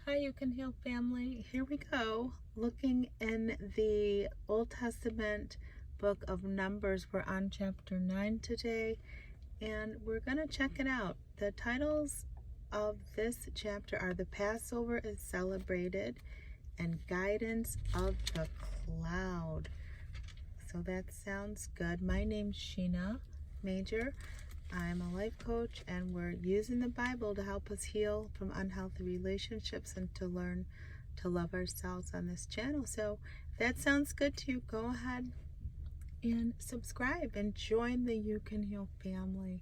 Hi, You Can Heal family. Here we go. Looking in the Old Testament book of Numbers. We're on chapter 9 today, and we're going to check it out. The titles of this chapter are The Passover is Celebrated and Guidance of the Cloud. So that sounds good. My name's Shena Major. I'm a life coach, and we're using the Bible to help us heal from unhealthy relationships and to learn to love ourselves on this channel. So if that sounds good to you, go ahead and subscribe and join the You Can Heal family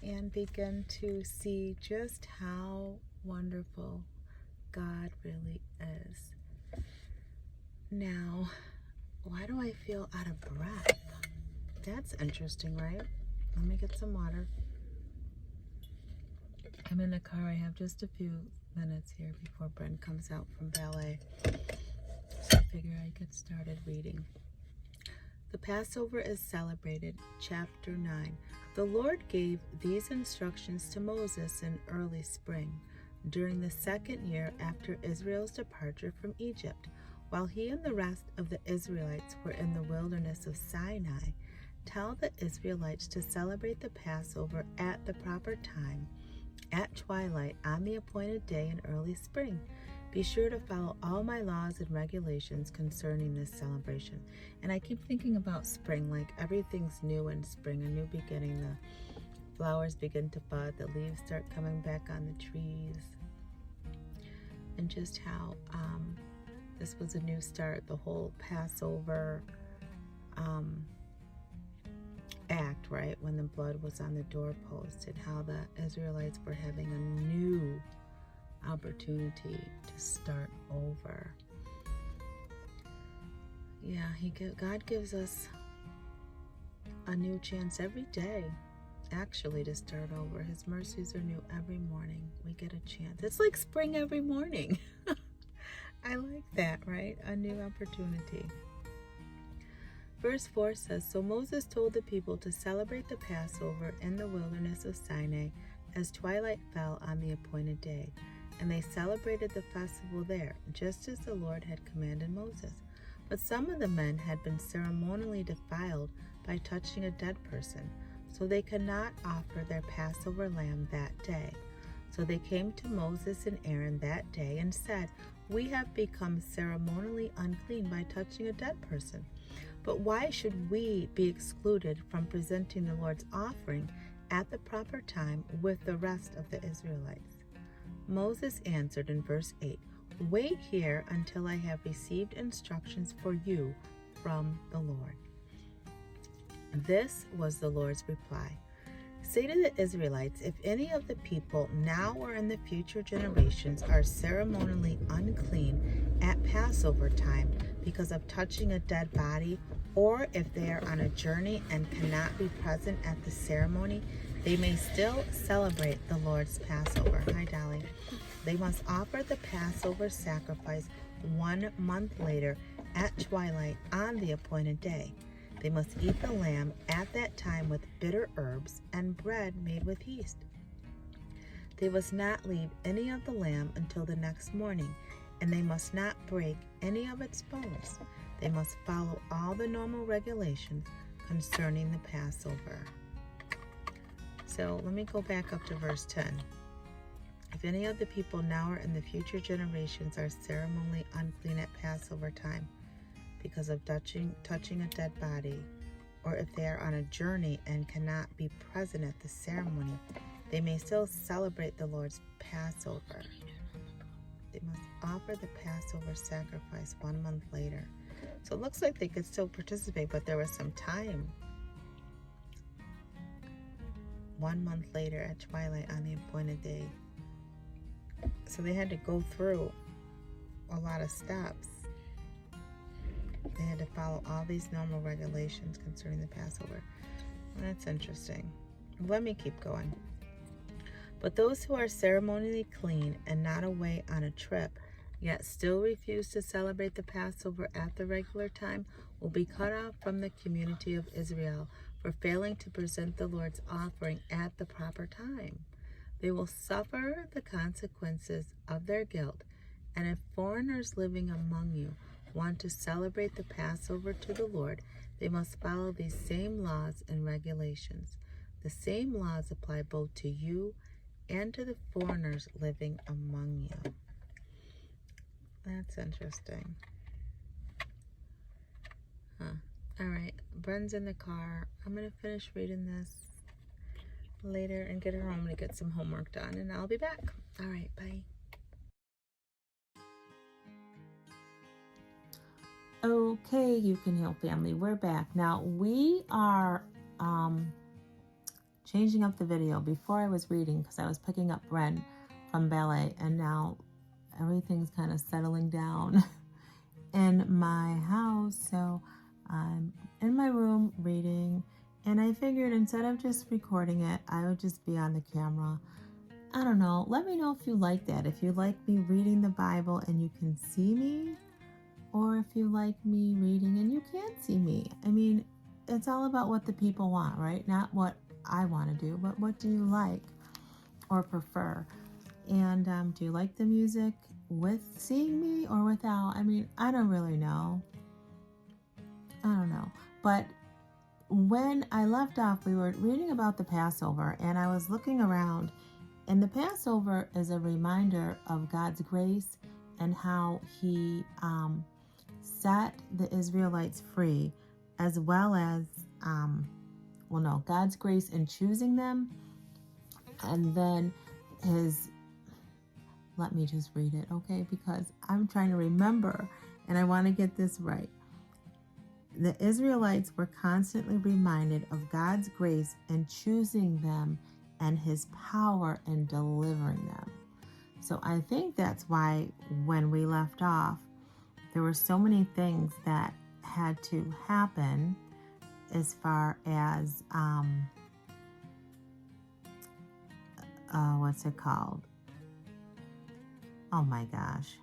and begin to see just how wonderful God really is. Now, why do I feel out of breath? That's interesting, right? Let me get some water. I'm in the car. I have just a few minutes here before Brent comes out from ballet. So I figure I'd get started reading. The Passover is celebrated, chapter 9. The Lord gave these instructions to Moses in early spring, during the second year after Israel's departure from Egypt, while he and the rest of the Israelites were in the wilderness of Sinai. Tell the Israelites to celebrate the Passover at the proper time, at twilight, on the appointed day in early spring. Be sure to follow all my laws and regulations concerning this celebration. And I keep thinking about spring, like everything's new in spring, a new beginning. The flowers begin to bud, the leaves start coming back on the trees. And just how this was a new start, the whole Passover act, right, when the blood was on the doorpost, and how the Israelites were having a new opportunity to start over. Yeah, God gives us a new chance every day, actually, to start over. His mercies are new every morning. We get a chance. It's like spring every morning. I like that, right? A new opportunity. Verse 4 says, So Moses told the people to celebrate the Passover in the wilderness of Sinai as twilight fell on the appointed day. And they celebrated the festival there, just as the Lord had commanded Moses. But some of the men had been ceremonially defiled by touching a dead person, so they could not offer their Passover lamb that day. So they came to Moses and Aaron that day and said, We have become ceremonially unclean by touching a dead person. But why should we be excluded from presenting the Lord's offering at the proper time with the rest of the Israelites? Moses answered in verse 8, Wait here until I have received instructions for you from the Lord. This was the Lord's reply. Say to the Israelites, if any of the people now or in the future generations are ceremonially unclean at Passover time because of touching a dead body, or if they are on a journey and cannot be present at the ceremony, they may still celebrate the Lord's Passover. Hi, Dolly. They must offer the Passover sacrifice 1 month later at twilight on the appointed day. They must eat the lamb at that time with bitter herbs and bread made with yeast. They must not leave any of the lamb until the next morning, and they must not break any of its bones. They must follow all the normal regulations concerning the Passover. So let me go back up to verse 10. If any of the people now or in the future generations are ceremonially unclean at Passover time because of touching a dead body, or if they are on a journey and cannot be present at the ceremony, they may still celebrate the Lord's Passover. They must offer the Passover sacrifice 1 month later. So it looks like they could still participate, but there was some time. 1 month later at twilight on the appointed day. So they had to go through a lot of steps. They had to follow all these normal regulations concerning the Passover. And that's interesting. Let me keep going. But those who are ceremonially clean and not away on a trip, yet still refuse to celebrate the Passover at the regular time, will be cut off from the community of Israel for failing to present the Lord's offering at the proper time. They will suffer the consequences of their guilt, and if foreigners living among you want to celebrate the Passover to the Lord, they must follow these same laws and regulations. The same laws apply both to you and to the foreigners living among you. That's interesting. Huh. All right, Bren's in the car. I'm going to finish reading this later and get her home to get some homework done, and I'll be back. All right, bye. Okay, You Can Heal family, we're back. Now, we are changing up the video. Before I was reading, because I was picking up Bren from ballet, and now everything's kind of settling down in my house. So I'm in my room reading, and I figured instead of just recording it, I would just be on the camera. I don't know. Let me know if you like that. If you like me reading the Bible and you can see me, or if you like me reading and you can't see me. I mean, it's all about what the people want, right? Not what I want to do, but what do you like or prefer? And do you like the music with seeing me or without? I mean, I don't really know. I don't know. But when I left off, we were reading about the Passover, and I was looking around, and the Passover is a reminder of God's grace and how he set the Israelites free, as well as, God's grace in choosing them, and then let me just read it, okay, because I'm trying to remember, and I want to get this right. The Israelites were constantly reminded of God's grace in choosing them and his power in delivering them. So I think that's why when we left off, there were so many things that had to happen as far as, what's it called? Oh my gosh.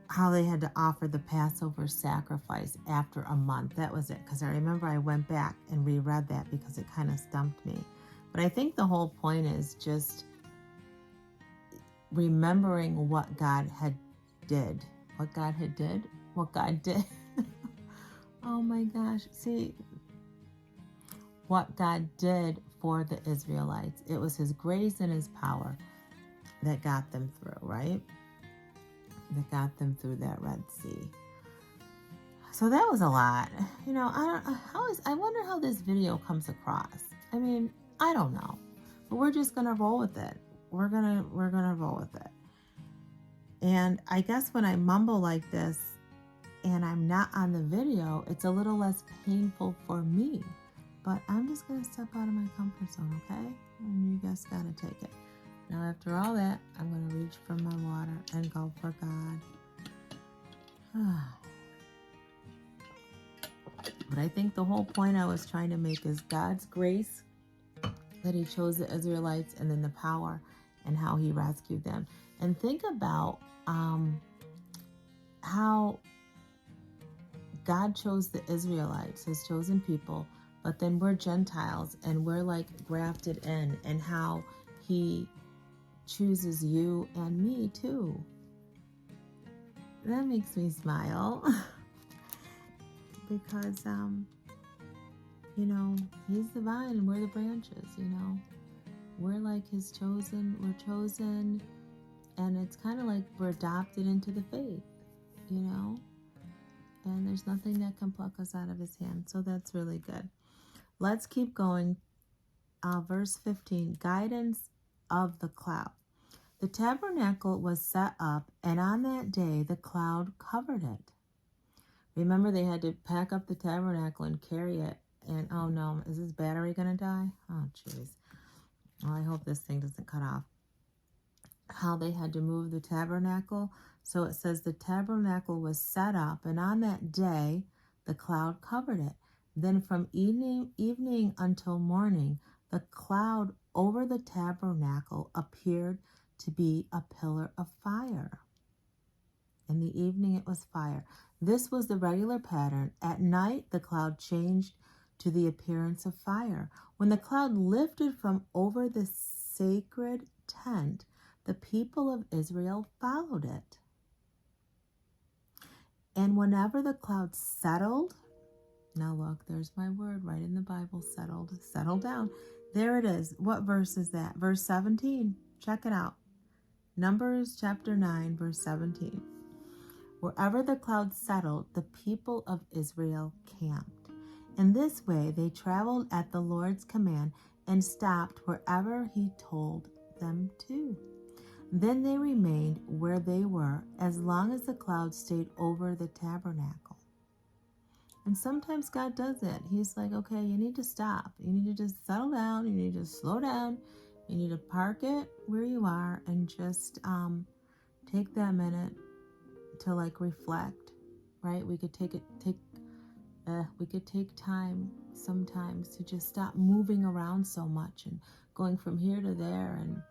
How they had to offer the Passover sacrifice after a month. That was it. Because I remember I went back and reread that because it kind of stumped me. But I think the whole point is just remembering what God had did. What God had did? What God did. Oh my gosh. See, what God did for the Israelites. It was his grace and his power that got them through, right? That got them through that Red Sea. So that was a lot. You know, I wonder how this video comes across. I mean, I don't know. But we're just gonna roll with it. We're gonna roll with it. And I guess when I mumble like this and I'm not on the video, it's a little less painful for me. But I'm just gonna step out of my comfort zone, okay? And you guys gotta take it. Now, after all that, I'm going to reach for my water and go for God. But I think the whole point I was trying to make is God's grace, that he chose the Israelites, and then the power and how he rescued them. And think about how God chose the Israelites, his chosen people, but then we're Gentiles and we're like grafted in, and how he chooses you and me too. That makes me smile because he's the vine and we're the branches. We're like his chosen, we're chosen, and it's kind of like we're adopted into the faith, and there's nothing that can pluck us out of his hand. So that's really good. Let's keep going. Verse 15, guidance of the cloud. The tabernacle was set up, and on that day the cloud covered it. Remember, they had to pack up the tabernacle and carry it. And oh no, is this battery going to die? Oh, jeez. Well, I hope this thing doesn't cut off. How they had to move the tabernacle. So it says the tabernacle was set up, and on that day the cloud covered it. Then from evening until morning, the cloud over the tabernacle appeared to be a pillar of fire. In the evening it was fire. This was the regular pattern. At night the cloud changed to the appearance of fire. When the cloud lifted from over the sacred tent, the people of Israel followed it. And whenever the cloud settled, now look, there's my word right in the Bible, settled, settle down. There it is. What verse is that? Verse 17. Check it out. Numbers chapter 9, verse 17. Wherever the cloud settled, the people of Israel camped. In this way, they traveled at the Lord's command and stopped wherever he told them to. Then they remained where they were as long as the cloud stayed over the tabernacle. And sometimes God does that. He's like, okay, you need to stop. You need to just settle down. You need to slow down. You need to park it where you are and just take that minute to reflect, right? We could take time sometimes to just stop moving around so much and going from here to there and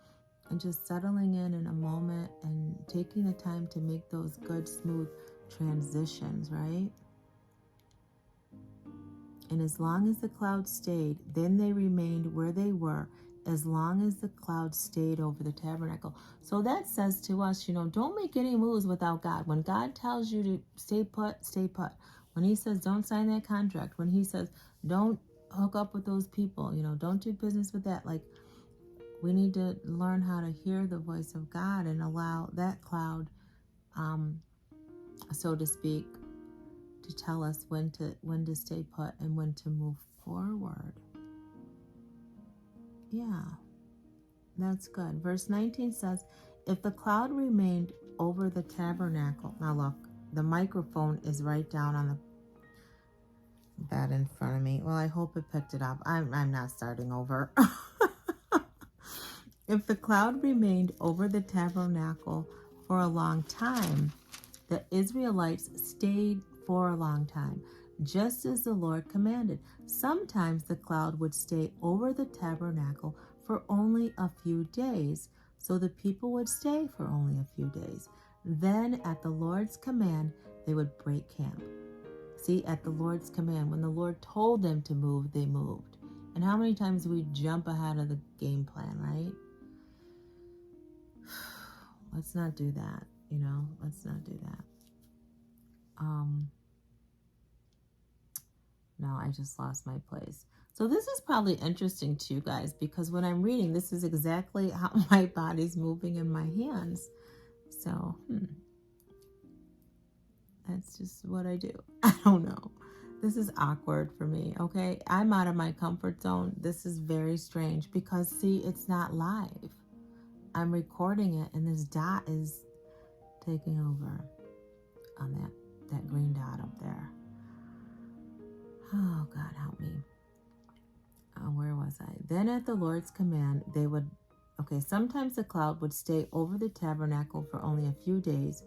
just settling in a moment and taking the time to make those good, smooth transitions, right? And as long as the cloud stayed, then they remained where they were, as long as the cloud stayed over the tabernacle. So that says to us, don't make any moves without God. When God tells you to stay put, stay put. When he says don't sign that contract, when he says don't hook up with those people, don't do business with that. We need to learn how to hear the voice of God and allow that cloud, so to speak, to tell us when to stay put and when to move forward. Yeah, that's good. Verse 19 says, if the cloud remained over the tabernacle. Now look, the microphone is right down on the bed in front of me. Well, I hope it picked it up. I'm not starting over. If the cloud remained over the tabernacle for a long time, the Israelites stayed for a long time, just as the Lord commanded. Sometimes the cloud would stay over the tabernacle for only a few days, so the people would stay for only a few days. Then, at the Lord's command, they would break camp. See, at the Lord's command, when the Lord told them to move, they moved. And how many times do we jump ahead of the game plan, right? Let's not do that, Let's not do that. No, I just lost my place. So this is probably interesting to you guys because when I'm reading, this is exactly how my body's moving in my hands. So, that's just what I do. I don't know. This is awkward for me, okay? I'm out of my comfort zone. This is very strange because, see, it's not live. I'm recording it and this dot is taking over on that green dot up there. Oh, God, help me. Where was I? Then at the Lord's command, they would, sometimes the cloud would stay over the tabernacle for only a few days,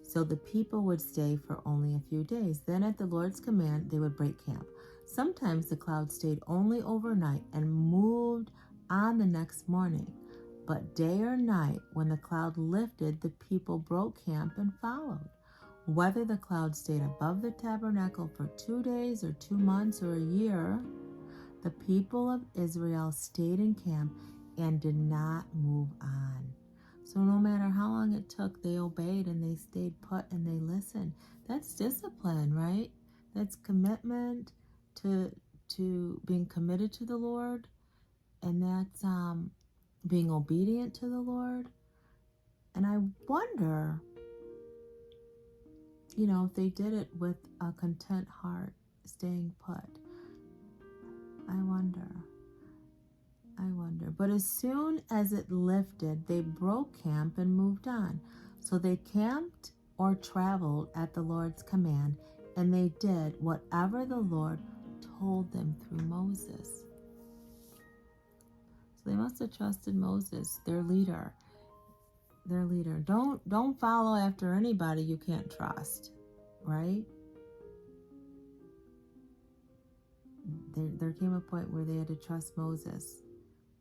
so the people would stay for only a few days. Then at the Lord's command, they would break camp. Sometimes the cloud stayed only overnight and moved on the next morning. But day or night, when the cloud lifted, the people broke camp and followed. Whether the cloud stayed above the tabernacle for 2 days or 2 months or a year, the people of Israel stayed in camp and did not move on. So no matter how long it took, they obeyed and they stayed put and they listened. That's discipline, right? That's commitment to being committed to the Lord, and that's being obedient to the Lord. And I wonder, if they did it with a content heart, staying put. I wonder. But as soon as it lifted, they broke camp and moved on. So they camped or traveled at the Lord's command, and they did whatever the Lord told them through Moses. So they must have trusted Moses, their leader. Don't follow after anybody you can't trust, right? There came a point where they had to trust Moses,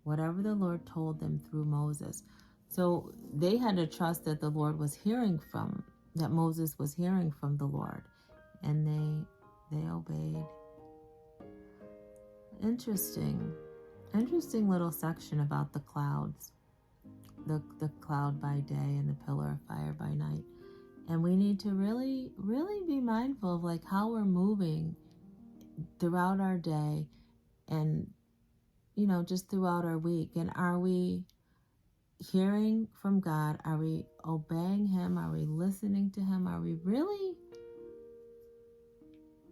whatever the Lord told them through Moses. So they had to trust that the Lord was that Moses was hearing from the Lord, and they obeyed. interesting little section about the clouds, the cloud by day and the pillar of fire by night. And we need to really be mindful of like how we're moving throughout our day and, you know, just throughout our week. And are we hearing from God? Are we obeying Him? Are we listening to Him? Are we really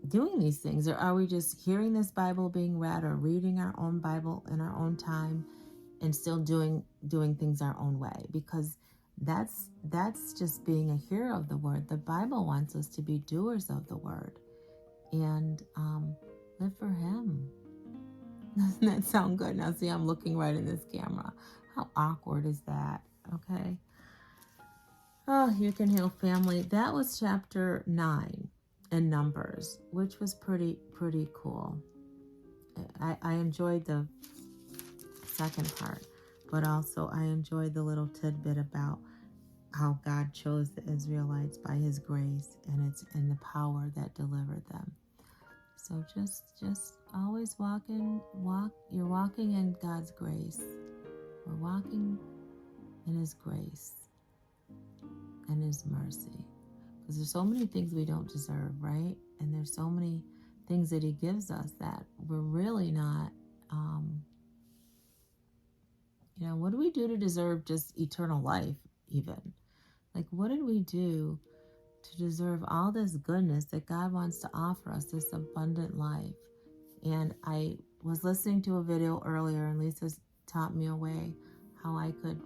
doing these things? Or are we just hearing this Bible being read or reading our own Bible in our own time and still doing things our own way? Because that's just being a hearer of the word. The Bible wants us to be doers of the word and live for Him. Doesn't that sound good? Now see, I'm looking right in this camera. How awkward is that? Okay. Oh, You Can Heal Family. That was chapter 9 in Numbers, which was pretty cool. I enjoyed the second part, but also I enjoyed the little tidbit about how God chose the Israelites by His grace, and it's in the power that delivered them. So just always you're walking in God's grace. We're walking in His grace and His mercy. Because there's so many things we don't deserve, right? And there's so many things that He gives us that we're really not, you know, what do we do to deserve just eternal life even? Like, what did we do to deserve all this goodness that God wants to offer us, this abundant life? And I was listening to a video earlier, and Lisa taught me a way how I could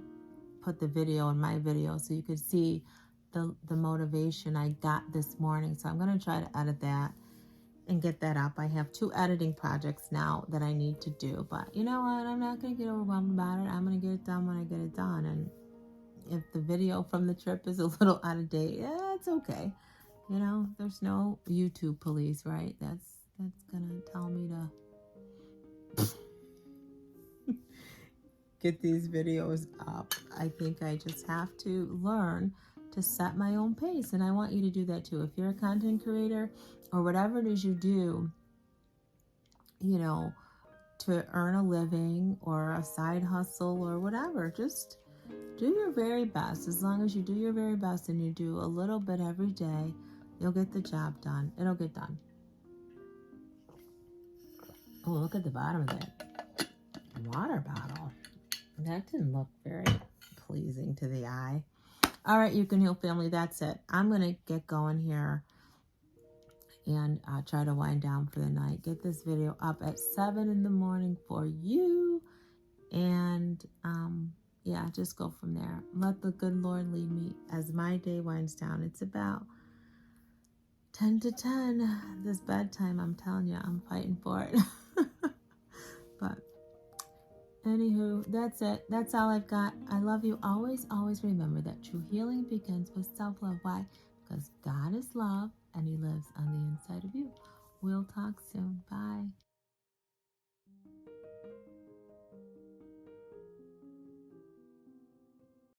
put the video in my video so you could see the motivation I got this morning. So I'm going to try to edit that and get that up. I have 2 editing projects now that I need to do, but you know what? I'm not going to get overwhelmed about it. I'm going to get it done when I get it done. And if the video from the trip is a little out of date, yeah, it's okay. You know, there's no YouTube police, right? That's gonna tell me to get these videos up. I think I just have to learn to set my own pace, and I want you to do that too. If you're a content creator or whatever it is you do, you know, to earn a living or a side hustle or whatever, just do your very best. As long as you do your very best and you do a little bit every day, you'll get the job done. It'll get done. Oh, look at the bottom of that water bottle. That didn't look very pleasing to the eye. All right, You Can Heal Family, that's it. I'm going to get going here and try to wind down for the night. Get this video up at 7 in the morning for you. And yeah, just go from there. Let the good Lord lead me as my day winds down. It's about 10 to 10. This bedtime, I'm telling you, I'm fighting for it. But anywho, that's it. That's all I've got. I love you. Always remember that true healing begins with self-love. Why? Because God is love and He lives on the inside of you. We'll talk soon. Bye.